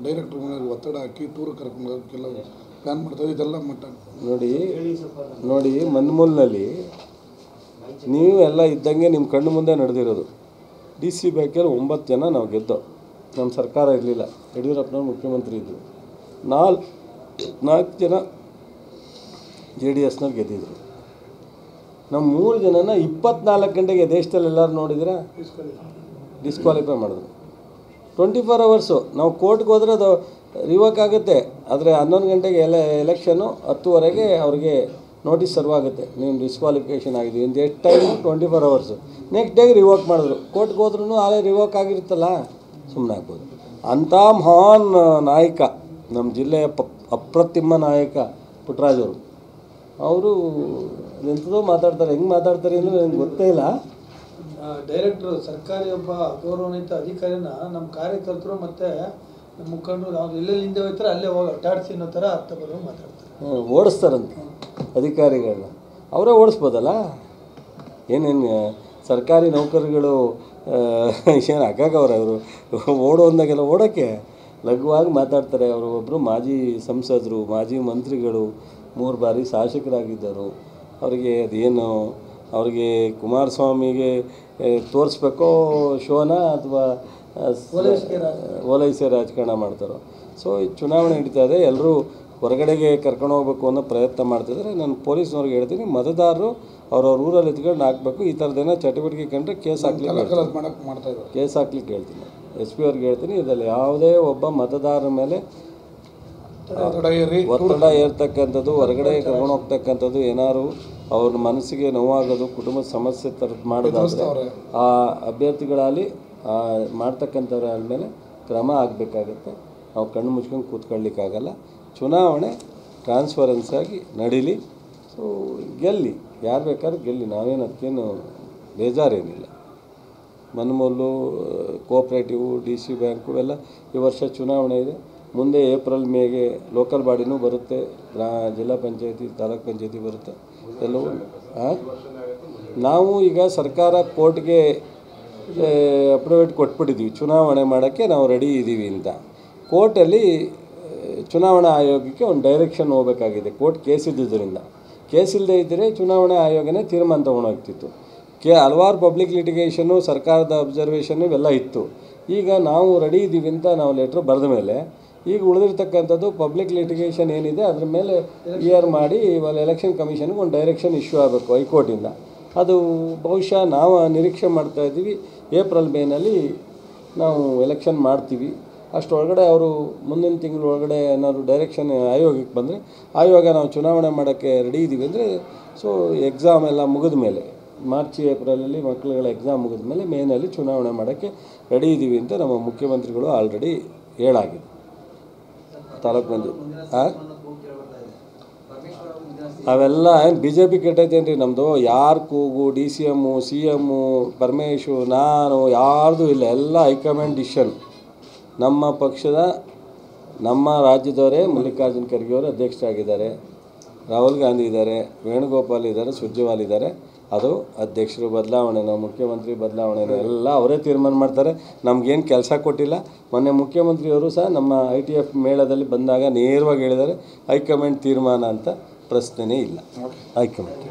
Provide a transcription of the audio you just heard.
Director ಮೇಲೆ ಒತ್ತಡ ಹಾಕಿ tour ಕರ್ಕೊಂಡು ಹೋಗೋಕ್ಕೆಲ್ಲ ಪ್ಲ್ಯಾನ್ ಮಾಡ್ತಾರೆ. ಇದೆಲ್ಲ ಮಟ್ಟ ನೋಡಿ ಮನ್ಮೂಲ್ನಲ್ಲಿ ನೀವು ಎಲ್ಲ ಇದ್ದಂಗೆ ನಿಮ್ಮ ಕಣ್ಣು ಮುಂದೆ ನಡೆದಿರೋದು. DC ಬ್ಯಾಂಕಲ್ಲಿ 9 ಜನ ನಾವು ಗೆದ್ದೋ. ನಮ್ಮ ಸರ್ಕಾರ ಇರಲಿಲ್ಲ, ಯಡಿಯೂರಪ್ಪನವ್ರು ಮುಖ್ಯಮಂತ್ರಿ ಇದ್ದರು. 4 ಜನ JDSನವ್ರು ಗೆದ್ದಿದ್ರು. ನಮ್ಮ 3 ಜನನ 24 ಗಂಟೆಗೆ ದೇಶದಲ್ಲಿ ಎಲ್ಲರೂ ನೋಡಿದ್ರೆ ಡಿಸ್ಕ್ವಾಲಿಫೈ ಮಾಡಿದ್ರು. 24 ಅವರ್ಸು ನಾವು ಕೋರ್ಟ್ಗೆ ಹೋದ್ರೆ ಅದು ರಿವೋಕ್ ಆಗುತ್ತೆ. ಆದರೆ 11 ಗಂಟೆಗೆ ಎಲೆಕ್ಷನ್ನು 10ವರೆಗೆ ಅವ್ರಿಗೆ ನೋಟಿಸ್ ಸರ್ವ್ ಆಗುತ್ತೆ, ನೀವು ಡಿಸ್ಕ್ವಾಲಿಫಿಕೇಷನ್ ಆಗಿದ್ದೀವಿ ಅಂತ. ಎಷ್ಟು ಟೈಮು? 24 ಅವರ್ಸು. ನೆಕ್ಸ್ಟ್ ಡೇಗೆ ರಿವೋಕ್ ಮಾಡಿದ್ರು. ಕೋರ್ಟ್ಗೆ ಹೋದ್ರೂ ಆಲೇ ರಿವೋಕ್ ಆಗಿರುತ್ತಲ್ಲ, ಸುಮ್ಮನೆ ಆಗ್ಬೋದು. ಅಂಥ ಮಹಾನ್ ನಾಯಕ ನಮ್ಮ ಜಿಲ್ಲೆಯ ಅಪ್ರತಿಮ ನಾಯಕ ಪುಟ್ಟರಾಜವರು, ಅವರು ಎಂಥದೋ ಮಾತಾಡ್ತಾರೆ. ಹೆಂಗೆ ಮಾತಾಡ್ತಾರೆ ಅಂದರೆ ನನಗೆ ಗೊತ್ತೇ ಇಲ್ಲ. ಡೈರೆಕ್ಟ್ರು ಸರ್ಕಾರಿ ಒಬ್ಬ ಗೌರವಾನ್ವಿತ ಅಧಿಕಾರಿನ ನಮ್ಮ ಕಾರ್ಯಕರ್ತರು ಮತ್ತು ನಮ್ಮ ಮುಖಂಡರು ಅವ್ರು ಎಲ್ಲೆಲ್ಲಿ ಹಿಂದೆ ಹೋಗ್ತಾರೆ ಅಲ್ಲೇ ಹೋಗಿ ಅಡ್ಡಾಡಿಸಿ ಅನ್ನೋ ಥರ ಅರ್ಥ ಬರೋ ಮಾತಾಡ್ತಾರೆ. ಓಡಿಸ್ತಾರಂತೆ ಅಧಿಕಾರಿಗಳನ್ನ. ಅವರೇ ಓಡಿಸ್ಬೋದಲ್ಲ. ಏನೇನು ಸರ್ಕಾರಿ ನೌಕರಿಗಳು ಏನು ಹಾಕಾಗವ್ರೆ ಅವರು? ಓಡೋ ಅಂದಾಗೆಲ್ಲ ಓಡೋಕ್ಕೆ ಲಘುವಾಗಿ ಮಾತಾಡ್ತಾರೆ. ಅವರು ಒಬ್ಬರು ಮಾಜಿ ಸಂಸದರು, ಮಾಜಿ ಮಂತ್ರಿಗಳು, 3 ಬಾರಿ ಶಾಸಕರಾಗಿದ್ದರು. ಅವರಿಗೆ ಅದೇನು ಅವ್ರಿಗೆ ಕುಮಾರಸ್ವಾಮಿಗೆ ತೋರಿಸ್ಬೇಕೋ ಶೋನ ಅಥವಾ ಓಲೈಸೆ ರಾಜಕಾರಣ ಮಾಡ್ತಾರೋ? ಸೊ ಈ ಚುನಾವಣೆ ನಡೀತಾ ಇದೆ, ಎಲ್ಲರೂ ಹೊರಗಡೆಗೆ ಕರ್ಕೊಂಡು ಹೋಗ್ಬೇಕು ಅನ್ನೋ ಪ್ರಯತ್ನ ಮಾಡ್ತಿದ್ದಾರೆ. ನಾನು ಪೊಲೀಸ್ನವ್ರಿಗೆ ಹೇಳ್ತೀನಿ, ಮತದಾರರು ಅವ್ರವ್ರ ಊರಲ್ಲಿ ಎತ್ಕೊಂಡು ಹಾಕಬೇಕು. ಈ ಥರದ್ದೇನೋ ಚಟುವಟಿಕೆ ಕಂಡ್ರೆ ಕೇಸ್ ಹಾಕ್ಲಿಕ್ಕೆ ಹೇಳ್ತೀನಿ. SP ಅವ್ರಿಗೆ ಹೇಳ್ತೀನಿ, ಇದರಲ್ಲಿ ಯಾವುದೇ ಒಬ್ಬ ಮತದಾರರ ಮೇಲೆ ಒತ್ತಡ ಏರ್ತಕ್ಕಂಥದ್ದು, ಹೊರಗಡೆ ಕರ್ಕೊಂಡು ಹೋಗ್ತಕ್ಕಂಥದ್ದು, ಏನಾದ್ರು ಅವ್ರ ಮನಸ್ಸಿಗೆ ನೋವಾಗೋದು, ಕುಟುಂಬದ ಸಮಸ್ಯೆ ಥರದ್ದು ಮಾಡೋದಾದರೆ ಆ ಅಭ್ಯರ್ಥಿಗಳಲ್ಲಿ ಮಾಡ್ತಕ್ಕಂಥವ್ರ ಮೇಲೆ ಕ್ರಮ ಆಗಬೇಕಾಗತ್ತೆ. ನಾವು ಕಣ್ಣು ಮುಚ್ಕೊಂಡು ಕೂತ್ಕೊಳ್ಳಿಕ್ಕಾಗಲ್ಲ. ಚುನಾವಣೆ ಟ್ರಾನ್ಸ್ಪರೆನ್ಸಿ ಆಗಿ ನಡೀಲಿ. ಸೊ ಗೆಲ್ಲಿ, ಯಾರು ಬೇಕಾದ್ರೂ ಗೆಲ್ಲಿ, ನಾವೇನು ಅದಕ್ಕೇನು ಬೇಜಾರೇನಿಲ್ಲ. ಮನ್ಮೂಲು, ಕೋಆಪ್ರೇಟಿವು, DC ಬ್ಯಾಂಕು ಎಲ್ಲ ಈ ವರ್ಷ ಚುನಾವಣೆ ಇದೆ. ಮುಂದೆ ಏಪ್ರಿಲ್ ಮೇಗೆ ಲೋಕಲ್ ಬಾಡಿನೂ ಬರುತ್ತೆ, ಜಿಲ್ಲಾ ಪಂಚಾಯತಿ, ತಾಲೂಕ್ ಪಂಚಾಯತಿ ಬರುತ್ತೆ ಎಲ್ಲವೂ. ನಾವು ಈಗ ಸರ್ಕಾರ ಕೋರ್ಟ್ಗೆ ಅಪ್ಡೇಟ್ ಕೊಟ್ಬಿಟ್ಟಿದ್ದೀವಿ, ಚುನಾವಣೆ ಮಾಡೋಕ್ಕೆ ನಾವು ರೆಡಿ ಇದ್ದೀವಿ ಅಂತ. ಕೋರ್ಟಲ್ಲಿ ಚುನಾವಣಾ ಆಯೋಗಕ್ಕೆ ಒಂದು ಡೈರೆಕ್ಷನ್ ಹೋಗಬೇಕಾಗಿದೆ. ಕೋರ್ಟ್ ಕೇಸ್ ಇದ್ದಿದ್ದರಿಂದ, ಕೇಸ್ ಇಲ್ಲದೆ ಇದ್ದರೆ ಚುನಾವಣಾ ಆಯೋಗನೇ ತೀರ್ಮಾನ ತೊಗೊಂಡೋಗ್ತಿತ್ತು. ಹಲವಾರು ಪಬ್ಲಿಕ್ ಲಿಟಿಗೇಷನ್ನು, ಸರ್ಕಾರದ ಅಬ್ಸರ್ವೇಷನ್ನು ಇವೆಲ್ಲ ಇತ್ತು. ಈಗ ನಾವು ರೆಡಿ ಇದ್ದೀವಿ ಅಂತ ನಾವು ಲೆಟ್ರ್ ಬರೆದ ಮೇಲೆ ಈಗ ಉಳಿದಿರ್ತಕ್ಕಂಥದ್ದು ಪಬ್ಲಿಕ್ ಲಿಟಿಗೇಷನ್ ಏನಿದೆ ಅದ್ರ ಮೇಲೆ ಇಯರ್ ಮಾಡಿ ಇವಾಗ ಎಲೆಕ್ಷನ್ ಕಮಿಷನ್ಗೆ ಒಂದು ಡೈರೆಕ್ಷನ್ ಇಶ್ಯೂ ಆಗಬೇಕು ಹೈಕೋರ್ಟಿಂದ. ಅದು ಬಹುಶಃ ನಾವು ನಿರೀಕ್ಷೆ ಮಾಡ್ತಾಯಿದ್ದೀವಿ, ಏಪ್ರಿಲ್ ಮೇನಲ್ಲಿ ನಾವು ಎಲೆಕ್ಷನ್ ಮಾಡ್ತೀವಿ. ಅಷ್ಟರೊಳಗಡೆ ಅವರು ಮುಂದಿನ ತಿಂಗಳ ಒಳಗಡೆ ಏನಾದ್ರು ಡೈರೆಕ್ಷನ್ ಆಯೋಗಕ್ಕೆ ಬಂದರೆ, ಆಯೋಗ ನಾವು ಚುನಾವಣೆ ಮಾಡೋಕ್ಕೆ ರೆಡಿ ಇದ್ದೀವಿ ಅಂದರೆ, ಸೊ ಎಕ್ಸಾಮ್ ಎಲ್ಲ ಮುಗಿದ ಮೇಲೆ ಮಾರ್ಚ್ ಏಪ್ರಿಲಲ್ಲಿ ಮಕ್ಕಳುಗಳ ಎಕ್ಸಾಮ್ ಮುಗಿದ ಮೇಲೆ ಮೇನಲ್ಲಿ ಚುನಾವಣೆ ಮಾಡೋಕ್ಕೆ ರೆಡಿ ಇದ್ದೀವಿ ಅಂತ ನಮ್ಮ ಮುಖ್ಯಮಂತ್ರಿಗಳು ಆಲ್ರೆಡಿ ಹೇಳಾಗಿದೆ. ತಾಲೂಕು ಮಂದಿ ಅವೆಲ್ಲ ಏನು BJP ಕೆಟ್ಟೈತೇನ್ರಿ? ನಮ್ಮದು ಯಾರು ಕೂಗು, DCM, CM, ಪರಮೇಶು, ನಾನು ಯಾರ್ದು ಇಲ್ಲ, ಎಲ್ಲ ಹೈಕಮಾಂಡ್ ಡಿಸಿಷನ್. ನಮ್ಮ ಪಕ್ಷದ ನಮ್ಮ ರಾಜ್ಯದವರೇ ಮಲ್ಲಿಕಾರ್ಜುನ ಖರ್ಗೆ ಅವರು ಅಧ್ಯಕ್ಷರಾಗಿದ್ದಾರೆ, ರಾಹುಲ್ ಗಾಂಧಿ ಇದ್ದಾರೆ, ವೇಣುಗೋಪಾಲ್ ಇದ್ದಾರೆ, ಸುರ್ಜೇವಾಲ ಇದ್ದಾರೆ. ಅದು ಅಧ್ಯಕ್ಷರು ಬದಲಾವಣೆನೋ ಮುಖ್ಯಮಂತ್ರಿ ಬದಲಾವಣೆನೋ ಎಲ್ಲ ಅವರೇ ತೀರ್ಮಾನ ಮಾಡ್ತಾರೆ. ನಮಗೇನು ಕೆಲಸ ಕೊಟ್ಟಿಲ್ಲ. ಮೊನ್ನೆ ಮುಖ್ಯಮಂತ್ರಿಯವರು ಸಹ ನಮ್ಮ ITF ಮೇಳದಲ್ಲಿ ಬಂದಾಗ ನೇರವಾಗಿ ಹೇಳಿದ್ದಾರೆ, ಹೈಕಮಾಂಡ್ ತೀರ್ಮಾನ ಅಂತ ಪ್ರಶ್ನೆನೇ ಇಲ್ಲ. ಹೈಕಮಾಂಡ್